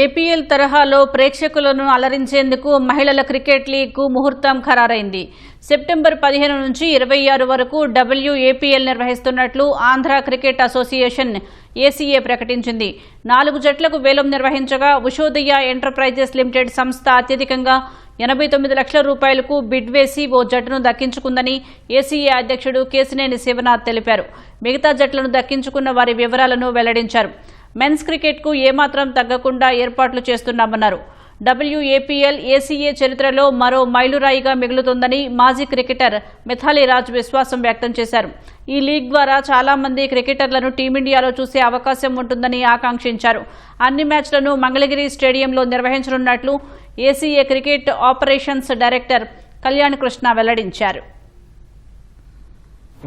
APL తరహాలో ప్రేక్షకులను అలరించేందుకు మహిళల క్రికెట్ లీగ్కు ముహూర్తం ఖరారైంది. సెప్టెంబర్ 15 నుంచి 26 వరకు WAPL నిర్వహిస్తున్నట్లు ఆంధ్ర క్రికెట్ అసోసియేషన్ ACA ప్రకటించింది. 4 జట్లకు వేలం నిర్వహించగా ఉషోదయ ఎంటర్ప్రైజెస్ లిమిటెడ్ సంస్థ అత్యధికంగా 89 లక్షల రూపాయలకు బిడ్ వేసి ఓ జట్టును దక్కించుకుందని ACA అధ్యక్షుడు కేశినేని శివనాథ్ తెలిపారు. మిగతా జట్లను దక్కించుకున్న వారి వివరాలను వెల్లడించారు. మెన్స్ క్రికెట్కు ఏమాత్రం తగ్గకుండా ఏర్పాట్లు చేస్తున్నామన్నారు. WAPL ACA చరిత్రలో మరో మైలురాయిగా మిగులుతుందని మాజీ క్రికెటర్ మిథాలీ రాజ్ విశ్వాసం వ్యక్తం చేశారు. ఈ లీగ్ ద్వారా చాలా మంది క్రికెటర్లను టీమిండియాలో చూసే అవకాశం ఉంటుందని ఆకాంక్షించారు. అన్ని మ్యాచ్లను మంగళగిరి స్టేడియంలో నిర్వహించనున్నట్లు ACA cricket operations director Kalyan Krishna వెల్లడించారు.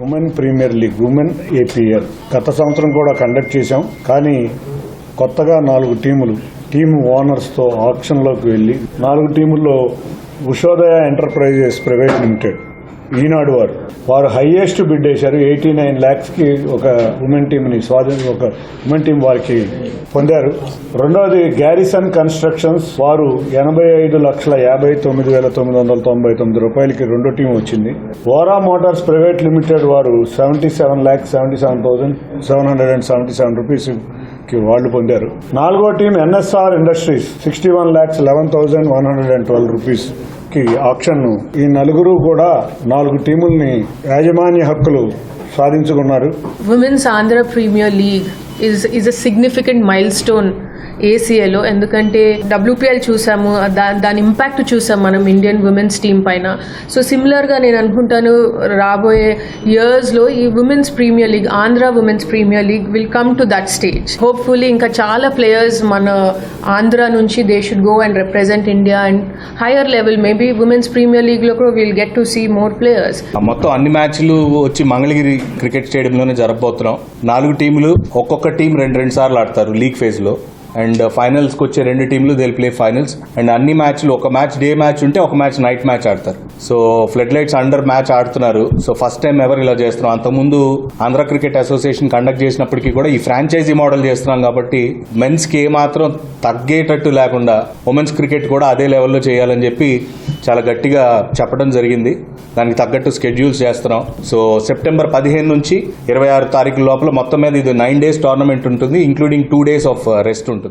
Women premier league women APL గత సంవత్సరం కూడా కండక్ట్ చేశాం. కానీ కొత్తగా 4 టీములు టీమ్ ఓనర్స్తో ఆక్షన్లోకి వెళ్ళి 4 టీముల్లో ఉషోదయ ఎంటర్ప్రైజెస్ ప్రైవేట్ లిమిటెడ్ ఈనాడు వారు హైయెస్ట్ బిడ్ వేశారు. 89 lakhsకి ఒక ఉమెన్ టీంని ఒక ఉమెన్ టీం వారికి పొందారు. రెండవది గ్యారిసన్ కన్స్ట్రక్షన్స్ వారు 85,59,999 రూపాయలకి రెండో టీం వచ్చింది. ఓరా మోటార్స్ ప్రైవేట్ లిమిటెడ్ వారు 77,77,777 రూపీస్కి వాళ్ళు పొందారు. నాలుగో team NSR industries 61,11,112 rupees auction. ఈ నలుగురు కూడా 4 టీముల్ని యాజమాన్య హక్కులు సాధించుకున్నారు. Women's Andhra premier league is a significant milestone ACAలో. ఎందుకంటే WPL చూసాము, దాని ఇంపాక్ట్ చూసాము మనం ఇండియన్ ఉమెన్స్ టీం పైన. సో సిమిలర్గా నేను అనుకుంటాను రాబోయే ఇయర్స్లో ఈ women's premier league Andhra women's premier league will come to that stage. Hopefully ఇంకా చాలా ప్లేయర్స్ మన ఆంధ్ర నుంచి they should go and represent India and higher level. Maybe women's premier లీగ్లో కూడా will get to see more players. మొత్తం అన్ని మ్యాచ్లు వచ్చి మంగళగిరి క్రికెట్ స్టేడియంలోనే జరగబోతున్నాం. 4 టీములు ఒక్కొక్క టీం 2 సార్లు ఆడతారు లీగ్ ఫేజ్లో. అండ్ ఫైనల్స్కి వచ్చే 2 టీంలు దే ప్లే ఫైనల్స్. అండ్ అన్ని మ్యాచ్లు ఒక మ్యాచ్ డే మ్యాచ్ ఉంటే ఒక మ్యాచ్ నైట్ మ్యాచ్ ఆడతారు. So flood lights under match ఆడుతున్నారు. సో ఫస్ట్ టైం ఎవరు ఇలా చేస్తున్నాం. అంతకుముందు ఆంధ్ర క్రికెట్ అసోసియేషన్ కండక్ట్ చేసినప్పటికీ కూడా ఈ ఫ్రాంచైజీ మోడల్ చేస్తున్నాం కాబట్టి మెన్స్కి ఏమాత్రం తగ్గేటట్టు లేకుండా ఉమెన్స్ క్రికెట్ కూడా అదే లెవెల్లో చేయాలని చెప్పి చాలా గట్టిగా చెప్పడం జరిగింది. దానికి తగ్గట్టు స్కెడ్యూల్స్ చేస్తున్నాం. సో సెప్టెంబర్ 15 నుంచి 26 తారీఖు లోపల మొత్తం మీద ఇది 9 days టోర్నమెంట్ ఉంటుంది, ఇంక్లూడింగ్ 2 days ఆఫ్ రెస్ట్ ఉంటుంది.